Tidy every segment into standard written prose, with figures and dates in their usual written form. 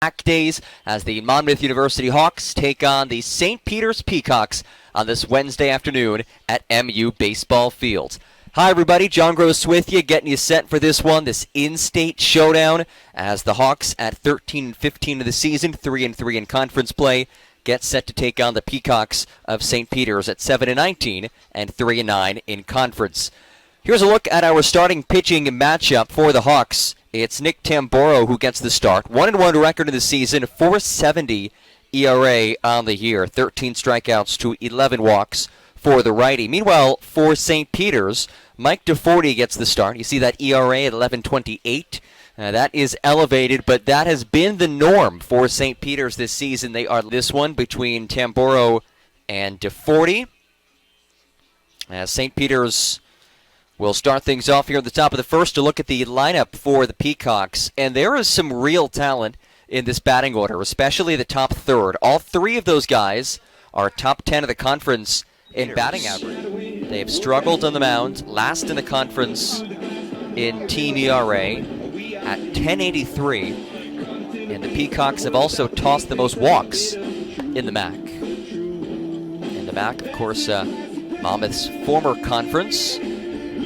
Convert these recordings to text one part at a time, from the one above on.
back days as the Monmouth University Hawks take on the St. Peter's Peacocks on this Wednesday afternoon at MU Baseball Field. Hi everybody, John Gross with you, getting you set for this one, this in-state showdown as the Hawks at 13-15 of the season, 3-3 in conference play, get set to take on the Peacocks of St. Peter's at 7-19 and 3-9 in conference. Here's a look at our starting pitching matchup for the Hawks. It's Nick Tamboro who gets the start. 1-1 record in the season, .470 ERA on the year, 13 strikeouts to 11 walks for the righty. Meanwhile, for St. Peter's, Mike DeForty gets the start. You see that ERA at 11.28. That is elevated, but that has been the norm for St. Peter's this season. They are this one between Tamboro and DeForty. As St. Peter's will start things off here at the top of the first to look at the lineup for the Peacocks. And there is some real talent in this batting order, especially the top third. All three of those guys are top 10 of the conference in batting average. They have struggled on the mound, last in the conference in team ERA at 10.83. And the Peacocks have also tossed the most walks in the MAC. And the MAC, of course, Monmouth's former conference.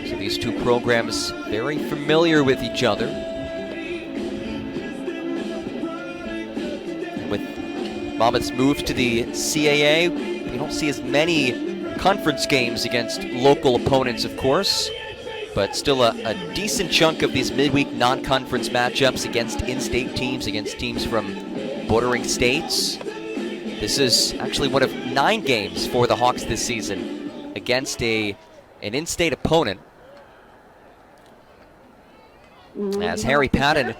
So these two programs very familiar with each other. And with Monmouth's move to the CAA, we don't see as many conference games against local opponents, of course, but still a decent chunk of these midweek non-conference matchups against in-state teams, against teams from bordering states. This is actually one of 9 games for the Hawks this season against an in-state opponent. As Harry Patton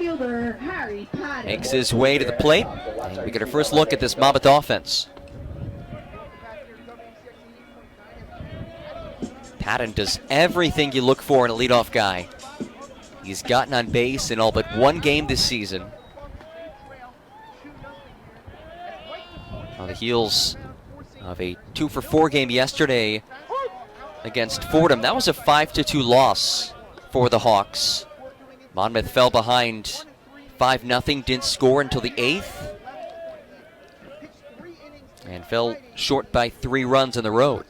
makes his way to the plate. And we get our first look at this Monmouth offense. Patton does everything you look for in a leadoff guy. He's gotten on base in all but one game this season. On the heels of a 2-for-4 game yesterday against Fordham. That was a 5-2 loss for the Hawks. Monmouth fell behind 5-0, didn't score until the 8th, and fell short by 3 runs on the road.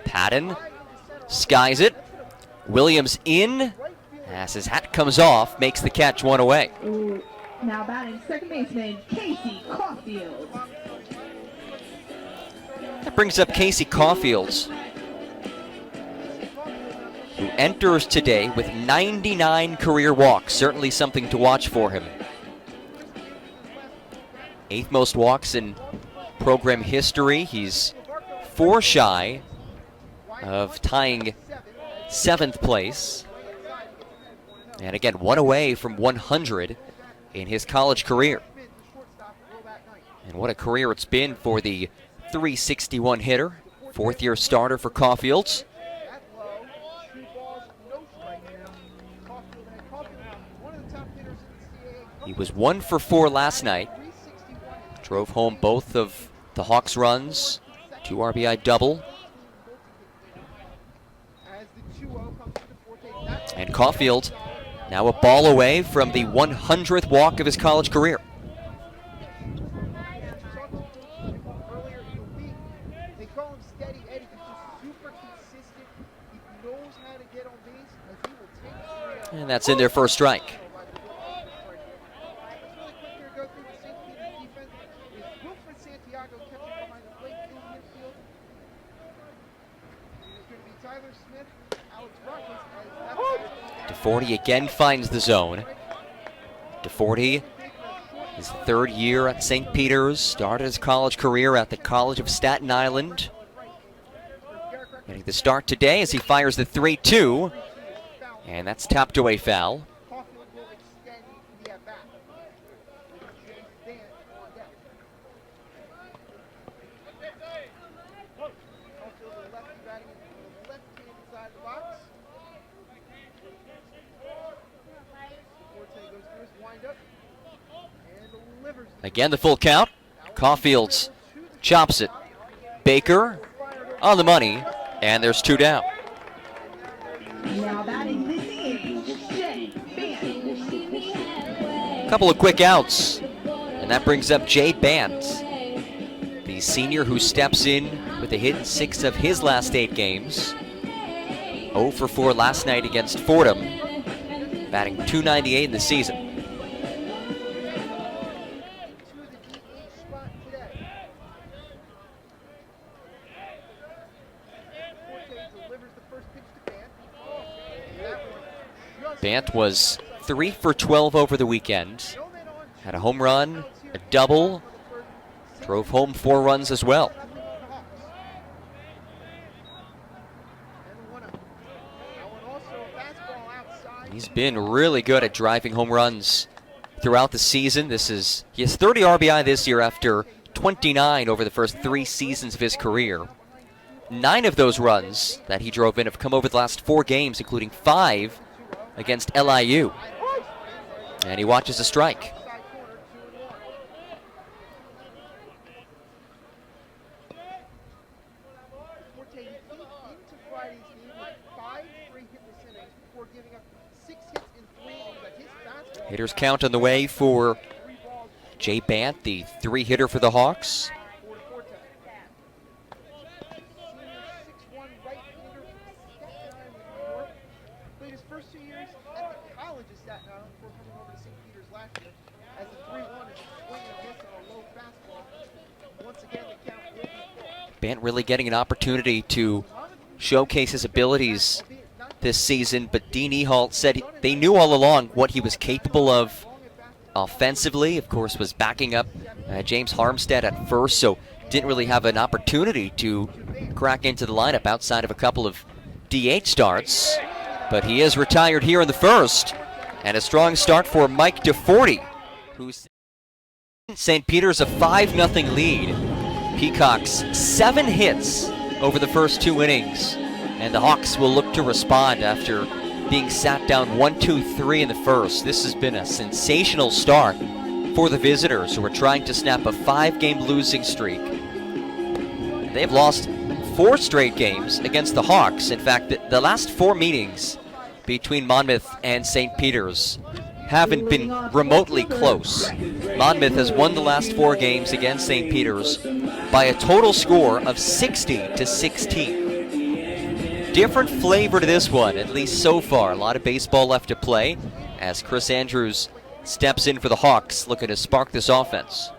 Patton skies it. Williams in as his hat comes off, makes the catch, 1 away. Now batting second baseman Casey Caulfield. That brings up Casey Caulfield, who enters today with 99 career walks. Certainly something to watch for him. 8th most walks in program history. He's 4 shy of tying 7th place. And again, 1 away from 100 in his college career. And what a career it's been for the .361 hitter. 4th-year starter for Caulfield. He was 1 for 4 last night. Drove home both of the Hawks' runs. 2 RBI double. And Caulfield now a ball away from the 100th walk of his college career. And that's in there for a strike. DeForty again finds the zone. DeForty, his 3rd year at St. Peter's, started his college career at the College of Staten Island. Getting the start today as he fires the 3-2, and that's tapped away foul. Again, the full count. Caulfield chops it. Baker on the money, and there's 2 down. Now batting this inning, A couple of quick outs, and that brings up Jay Bant, the senior who steps in with a hit in 6 of his last 8 games. 0 for 4 last night against Fordham, batting .298 in the season. Bant was 3 for 12 over the weekend. Had a home run, a double, drove home 4 runs as well. He's been really good at driving home runs throughout the season. He has 30 RBI this year after 29 over the first 3 seasons of his career. 9 of those runs that he drove in have come over the last 4 games, including 5 against LIU. And he watches a strike. Hitters count on the way for Jay Bant, the 3-hitter for the Hawks. Bant really getting an opportunity to showcase his abilities this season, but Dean Ehalt said they knew all along what he was capable of offensively. Of course, was backing up James Harmstead at first, so didn't really have an opportunity to crack into the lineup outside of a couple of DH starts. But he is retired here in the first, and a strong start for Mike DeForty, who's St. Peter's a 5-0 lead. Peacocks 7 hits over the first 2 innings, and the Hawks will look to respond after being sat down 1-2-3 in the first. This has been a sensational start for the visitors, who are trying to snap a 5-game losing streak. They've lost 4 straight games against the Hawks. In fact, the last 4 meetings between Monmouth and St. Peter's haven't been remotely close. Monmouth has won the last 4 games against St. Peter's by a total score of 60-16. Different flavor to this one, at least so far. A lot of baseball left to play as Chris Andrews steps in for the Hawks, looking to spark this offense.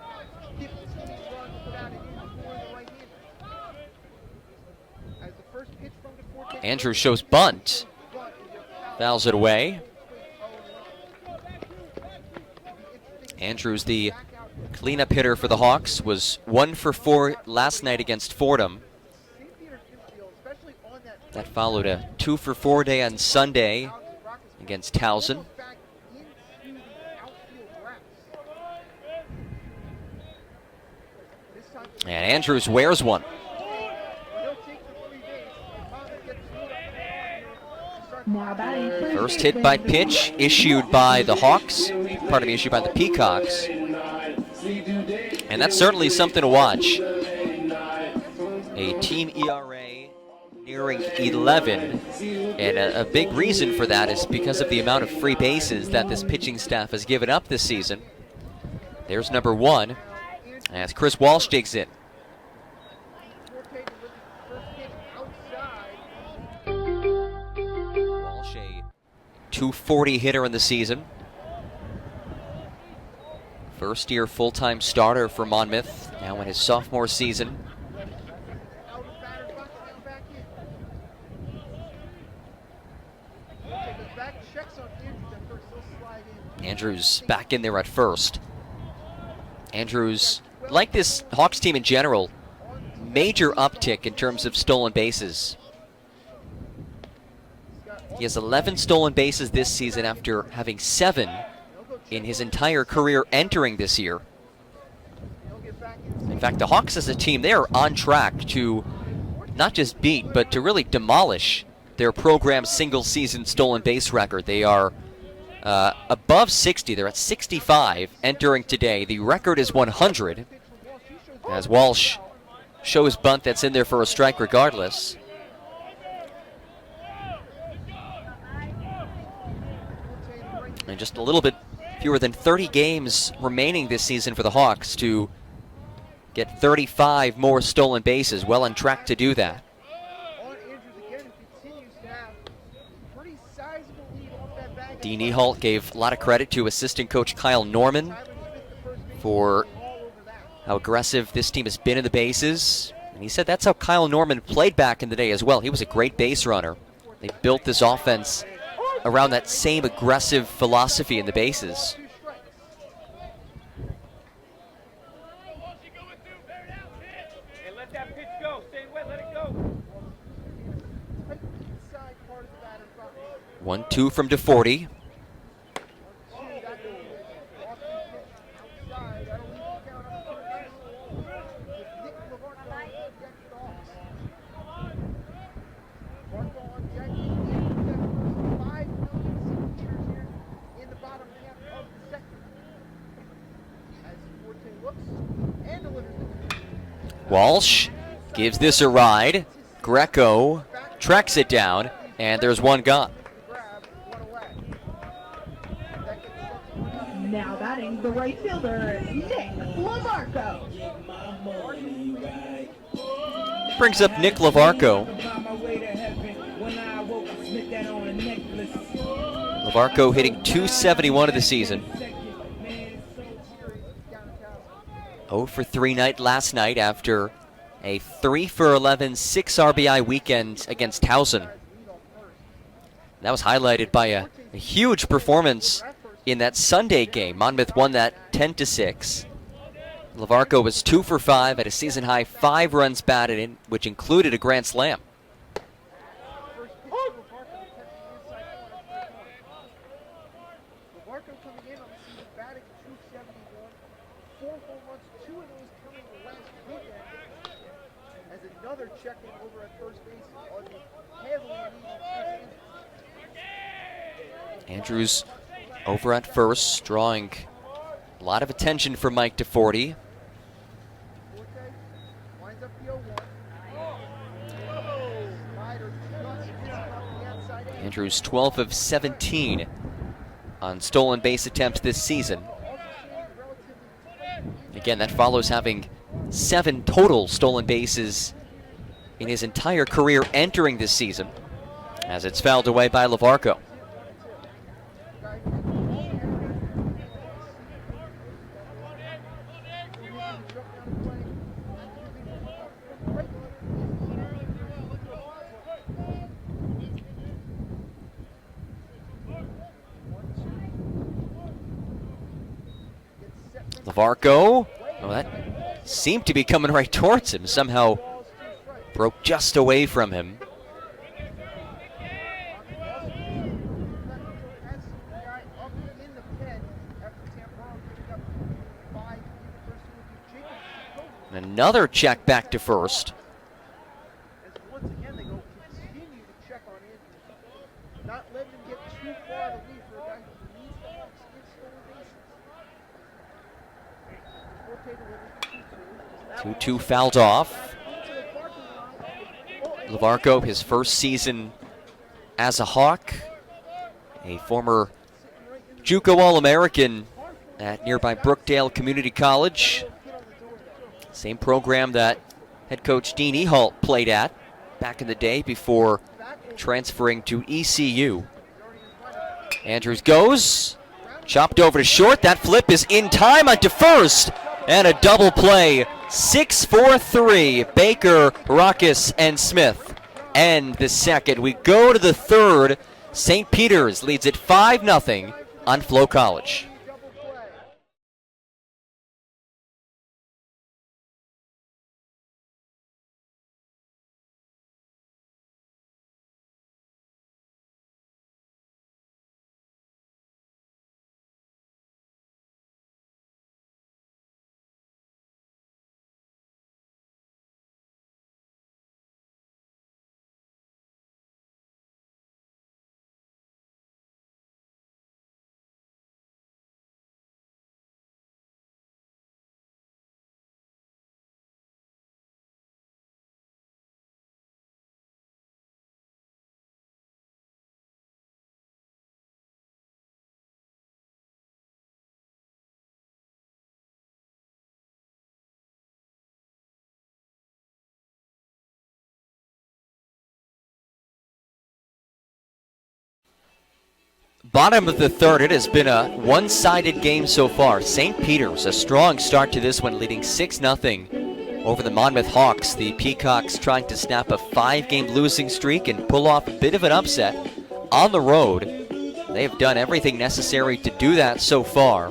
Andrews shows bunt, fouls it away. Andrews, the cleanup hitter for the Hawks, was 1 for 4 last night against Fordham. That followed a 2 for 4 day on Sunday against Towson. And Andrews wears one. First hit by pitch issued by the Hawks, issued by the Peacocks. And that's certainly something to watch. A team ERA nearing 11, and a big reason for that is because of the amount of free bases that this pitching staff has given up this season. There's number 1 as Chris Walsh digs in. Walsh, a .240 hitter in the season. First year full-time starter for Monmouth, now in his sophomore season. Andrews back in there at first. Andrews, like this Hawks team in general, major uptick in terms of stolen bases. He has 11 stolen bases this season after having 7 in his entire career entering this year. In fact, the Hawks as a team, they are on track to not just beat, but to really demolish their program's single-season stolen base record. They are above 60. They're at 65 entering today. The record is 100, as Walsh shows bunt that's in there for a strike regardless. And just a little bit fewer than 30 games remaining this season for the Hawks to get 35 more stolen bases. Well on track to do that. Dean Ehalt gave a lot of credit to assistant coach Kyle Norman for how aggressive this team has been in the bases. And he said that's how Kyle Norman played back in the day as well. He was a great base runner. They built this offense around that same aggressive philosophy in the bases. Let that pitch go. Stay wet. Let it go. 1-2 from DeForty. Walsh gives this a ride. Greco tracks it down, and there's one gone. Now batting the right fielder, Nick LaVarco. Brings up Nick LaVarco. LaVarco hitting .271 of the season. 0 for 3 night last night after a 3 for 11 6 RBI weekend against Towson. That was highlighted by a huge performance in that Sunday game. Monmouth won that 10-6. LaVarco was 2 for 5 at a season high 5 runs batted in, which included a grand slam. Andrews over at first, drawing a lot of attention from Mike DeForty. Andrews 12 of 17 on stolen base attempts this season. Again, that follows having 7 total stolen bases in his entire career entering this season, as it's fouled away by LaVarco. LaVarco, well, that seemed to be coming right towards him. Somehow broke just away from him. Another check back to first. Not letting him get too far to lead for a guy who needs to get stolen bases. 2-2 fouled off. LaVarco, his first season as a Hawk, a former JUCO All-American at nearby Brookdale Community College. Same program that head coach Dean Ehalt played at back in the day before transferring to ECU. Andrews goes, chopped over to short. That flip is in time onto first, and a double play. 6-4-3. Baker, Rockus, and Smith end the second. We go to the third. St. Peter's leads it 5-0 on Flow College. Bottom of the third, it has been a one-sided game so far. St. Peter's, a strong start to this one, leading 6-0 over the Monmouth Hawks. The Peacocks trying to snap a 5-game losing streak and pull off a bit of an upset on the road. They've done everything necessary to do that so far.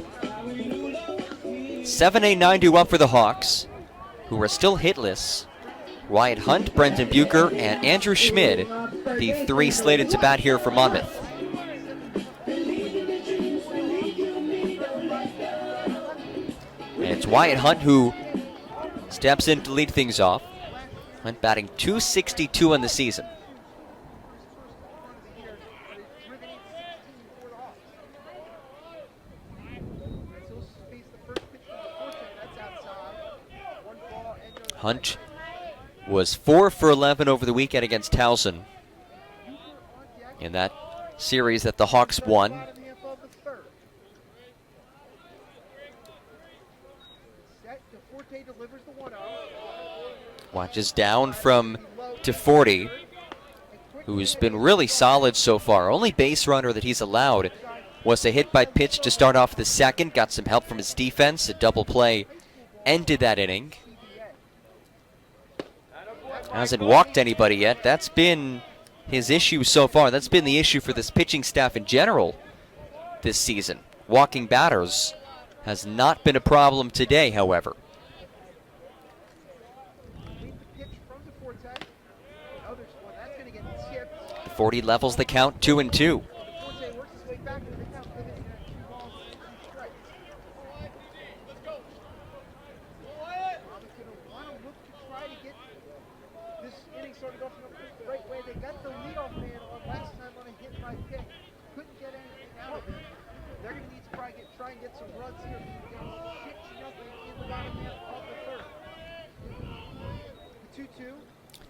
7-9 up for the Hawks, who are still hitless. Wyatt Hunt, Brendan Bucher, and Andrew Schmid, the three slated to bat here for Monmouth. And it's Wyatt Hunt who steps in to lead things off. Hunt batting .262 on the season. Hunt was 4 for 11 over the weekend against Towson in that series that the Hawks won. Watches down from DeForty, who's been really solid so far. Only base runner that he's allowed was a hit by pitch to start off the second. Got some help from his defense. A double play ended that inning. Hasn't walked anybody yet. That's been his issue so far. That's been the issue for this pitching staff in general this season. Walking batters has not been a problem today, however. DeForty levels the count 2-2.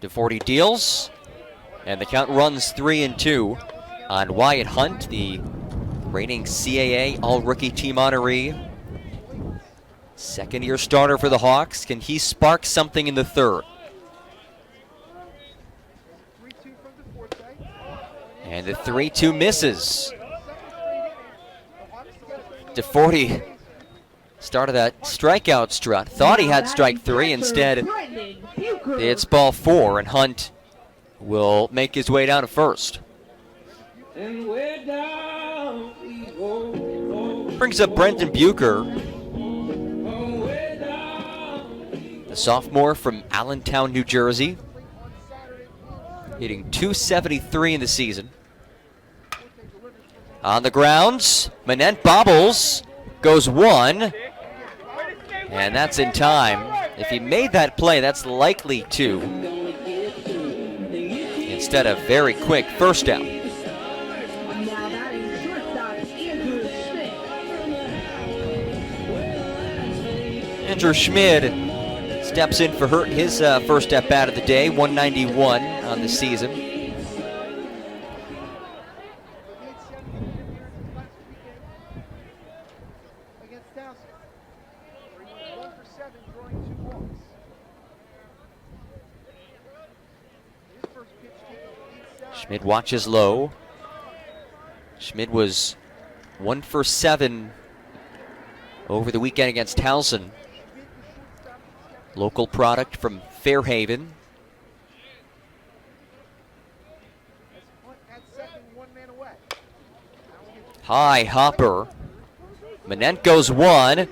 DeForty deals, and the count runs 3-2 on Wyatt Hunt, the reigning CAA All-Rookie Team honoree. Second-year starter for the Hawks. Can he spark something in the third? And the 3-2 misses. DeForty started that strikeout strut. Thought he had strike three. Instead, it's ball four, and Hunt will make his way down to first. Brings up Brendan Bucher, the sophomore from Allentown, New Jersey, hitting .273 in the season. On the grounds, Manent bobbles, goes one, and that's in time. If he made that play, that's likely two. Instead of very quick first down. Andrew Schmid steps in for his first at bat of the day, 191 on the season. Schmid watches low. Schmid was 1 for 7 over the weekend against Towson. Local product from Fairhaven. High hopper. Manent goes one.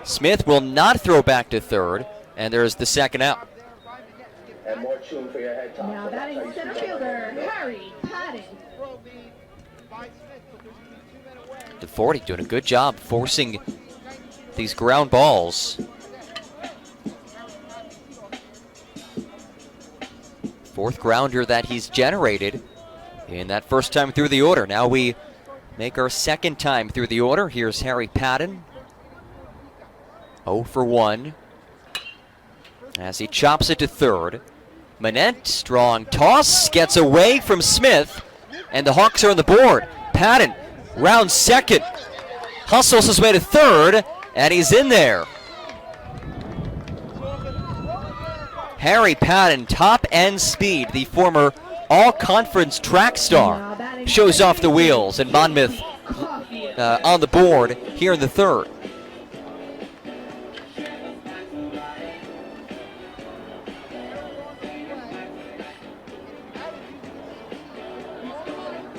Smith will not throw back to third, and there's the second out. Now batting center fielder, Harry Patton. DeForty doing a good job forcing these ground balls. Fourth grounder that he's generated in that first time through the order. Now we make our second time through the order. Here's Harry Patton. 0 for 1 as he chops it to third. Manent, strong toss, gets away from Smith, and the Hawks are on the board. Patton, round second, hustles his way to third, and he's in there. Harry Patton, top end speed, the former all-conference track star, shows off the wheels, and Monmouth on the board here in the third.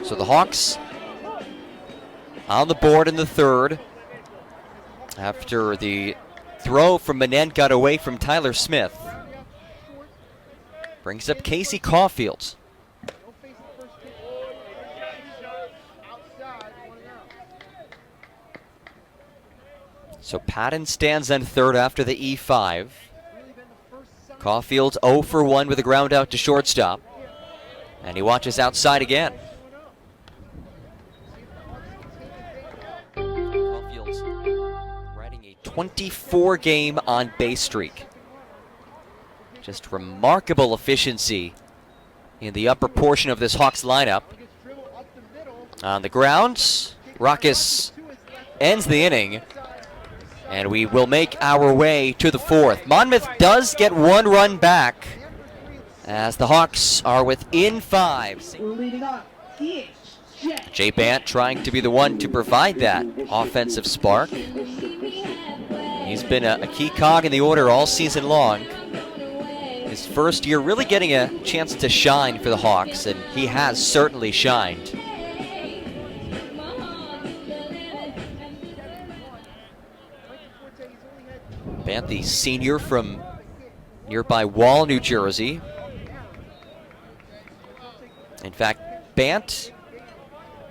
So the Hawks on the board in the third after the throw from Manent got away from Tyler Smith. Brings up Casey Caulfield. So Patton stands on third after the E5. Caulfield 0 for 1 with a ground out to shortstop. And he watches outside again. Caulfield's riding a 24-game on-base streak. Just remarkable efficiency in the upper portion of this Hawks lineup. On the ground, Ruckus ends the inning. And we will make our way to the fourth. Monmouth does get one run back as the Hawks are within 5. Leading off, Jay Bant trying to be the one to provide that offensive spark. He's been a key cog in the order all season long. His first year really getting a chance to shine for the Hawks, and he has certainly shined. Bant, the senior from nearby Wall, New Jersey. In fact, Bant,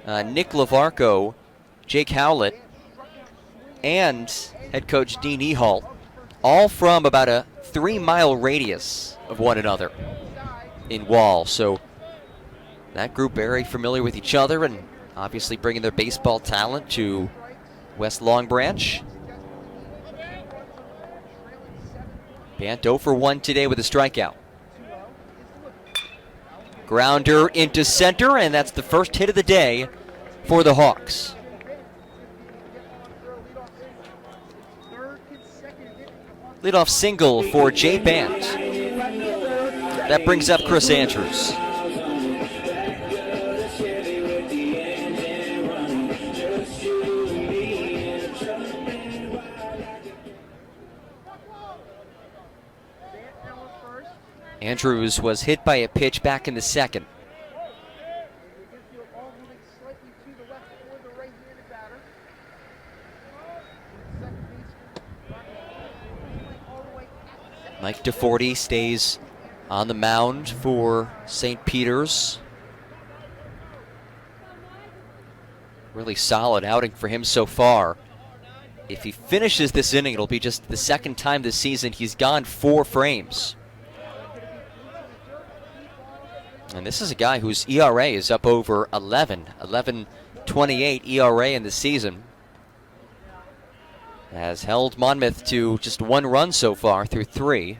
Nick Lavarco, Jake Howlett, and head coach Dean Ehalt, all from about a 3-mile radius of one another in Wall. So that group very familiar with each other and obviously bringing their baseball talent to West Long Branch. Bant 0 for 1 today with a strikeout. Grounder into center, and that's the first hit of the day for the Hawks. Leadoff single for Jay Bant. That brings up Chris Andrews. Andrews was hit by a pitch back in the second. Mike DeForty stays on the mound for St. Peter's. Really solid outing for him so far. If he finishes this inning, it'll be just the second time this season he's gone 4 frames. And this is a guy whose ERA is up over 11.28 ERA in the season. Has held Monmouth to just 1 run so far through 3.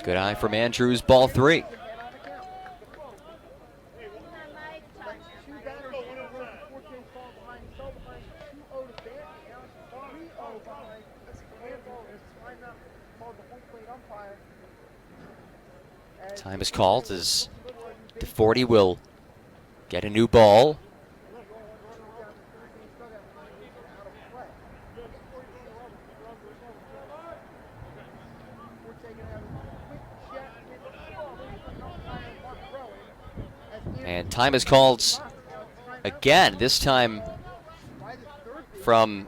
Good eye from Andrews, ball 3. Time is called as DeForty will get a new ball. And time is called again, this time from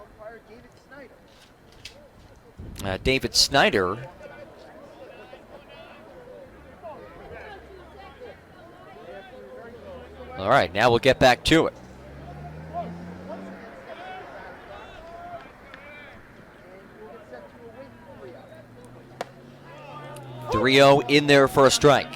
David Snyder. All right, now we'll get back to it. 3-0 in there for a strike.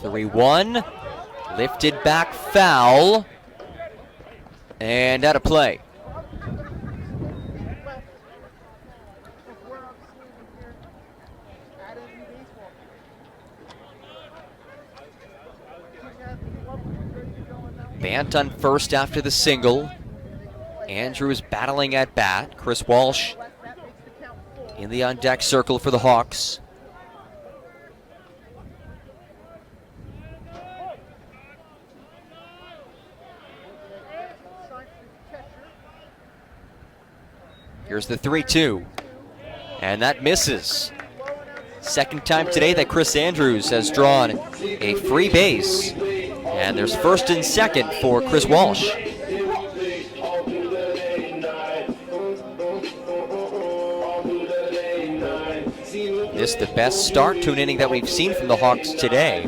Three-one. Lifted back foul. And out of play. Bant on first after the single. Andrews battling at bat. Chris Walsh in the on-deck circle for the Hawks. Here's the 3-2. And that misses. Second time today that Chris Andrews has drawn a free base. And there's first and second for Chris Walsh. This the best start to an inning that we've seen from the Hawks today.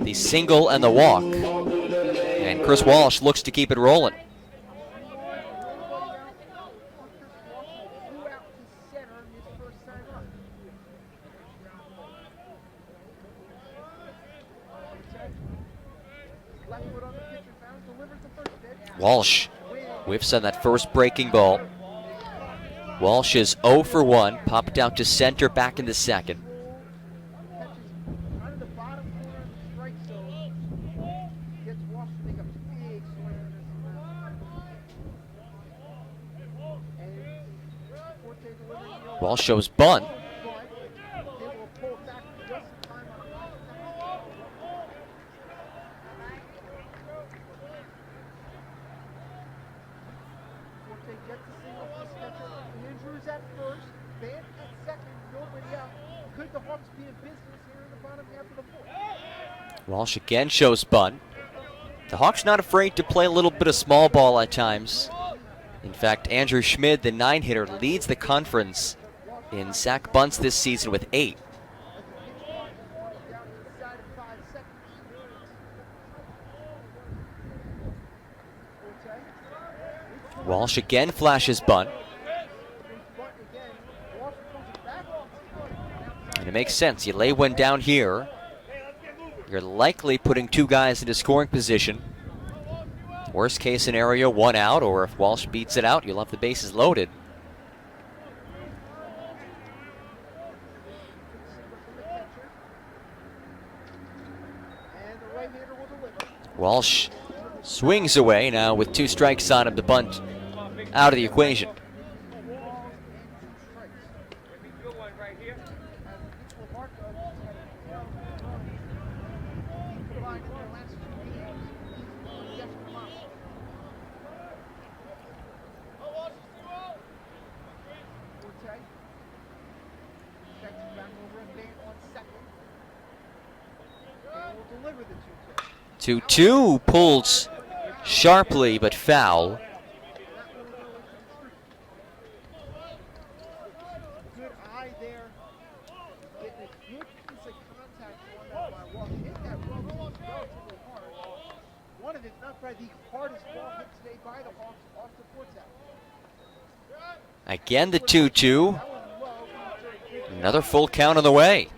The single and the walk. And Chris Walsh looks to keep it rolling. Walsh whiffs on that first breaking ball. Walsh is 0 for 1, popped out to center back in the second. Walsh shows bunt. Walsh again shows bunt. The Hawks not afraid to play a little bit of small ball at times. In fact, Andrew Schmid, the 9-hitter, leads the conference in sack bunts this season with 8. Walsh again flashes bunt. And it makes sense. You lay one down here, you're likely putting 2 guys into scoring position. Worst case scenario, 1 out, or if Walsh beats it out, you'll have the bases loaded. Walsh swings away now with 2 strikes on him. The bunt out of the equation. The 2-2 pulls sharply but foul. Good eye there. Getting a good piece of contact on that by Walsh. Hit that ball relatively hard. One of it, not probably the hardest ball hit today by the Hawks off the fourth out. Again the 2-2. Another full count on the way.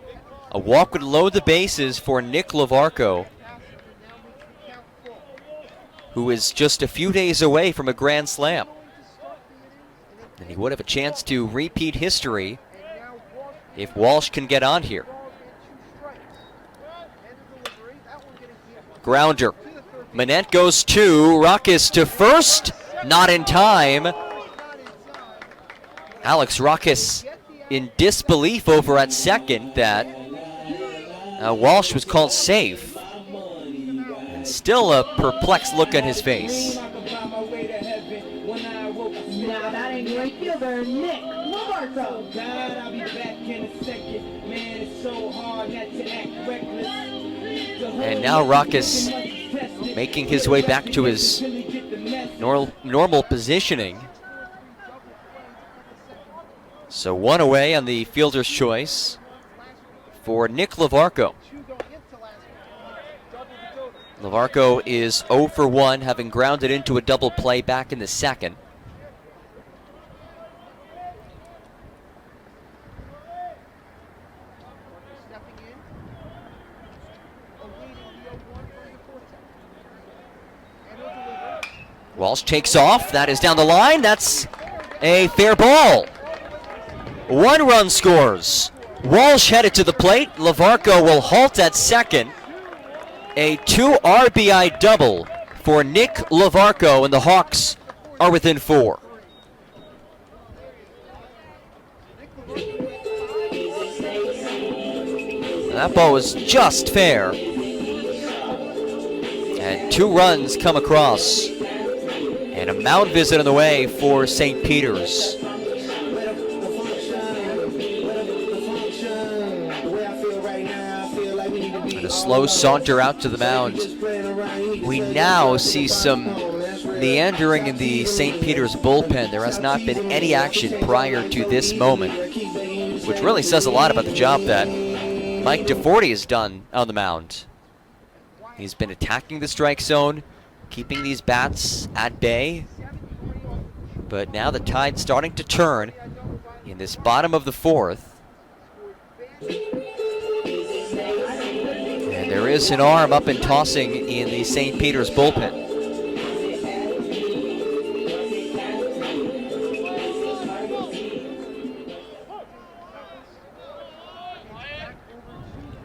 A walk would load the bases for Nick Lavarco, who is just a few days away from a grand slam. And he would have a chance to repeat history if Walsh can get on here. Grounder. Manette goes 2. Ruckus to first. Not in time. Alex Ruckus in disbelief over at second that Walsh was called safe. Still a perplexed look on his face. Now batting right fielder Nick Lavarco. And now Ruckus making his way back to his normal positioning. So 1 away on the fielder's choice for Nick Lavarco. Lavarco is 0 for 1, having grounded into a double play back in the second. Walsh takes off. That is down the line. That's a fair ball. 1 run scores. Walsh headed to the plate. Lavarco will halt at second. A 2 RBI double for Nick Lavarco, and the Hawks are within 4. That ball was just fair. And 2 runs come across. And a mound visit on the way for St. Peter's. And a slow saunter out to the mound. We now see some meandering in the St. Peter's bullpen. There has not been any action prior to this moment, which really says a lot about the job that Mike DeForty has done on the mound. He's been attacking the strike zone, keeping these bats at bay. But now the tide's starting to turn in this bottom of the 4th. And there is an arm up and tossing in the St. Peter's bullpen.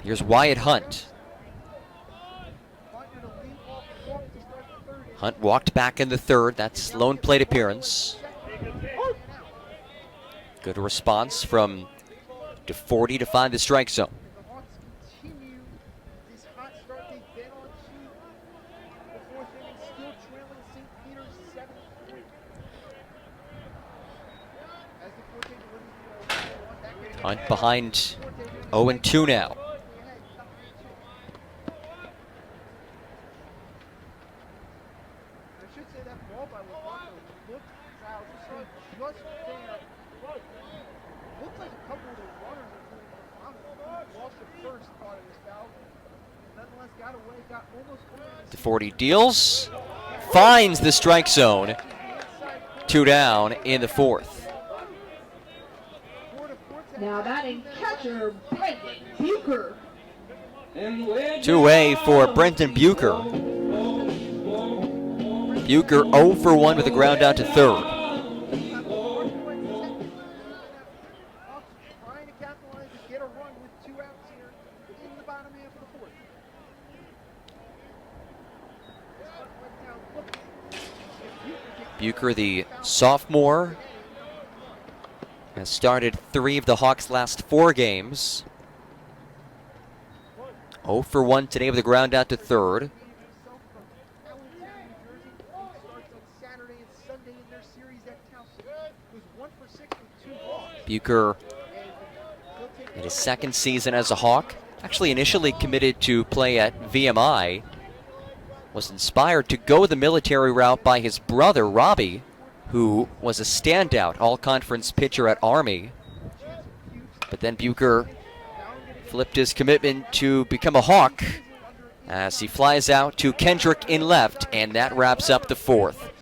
Here's Wyatt Hunt. Hunt walked back in the 3rd. That's lone plate appearance. Good response from DeForty to find the strike zone. Hunt behind 0-2 now. DeForty deals, finds the strike zone. 2 down in the 4th. Now batting catcher, Brendan Bucher. 2-way for Brendan Bucher. Bucher 0 for 1 with a ground out to 3rd. Bucher, the sophomore, has started 3 of the Hawks' last 4 games. 0 for 1 today with a ground out to 3rd. Bucher in his 2nd season as a Hawk, actually initially committed to play at VMI, was inspired to go the military route by his brother, Robbie, who was a standout all-conference pitcher at Army. But then Bucher flipped his commitment to become a Hawk as he flies out to Kendrick in left, and that wraps up the 4th.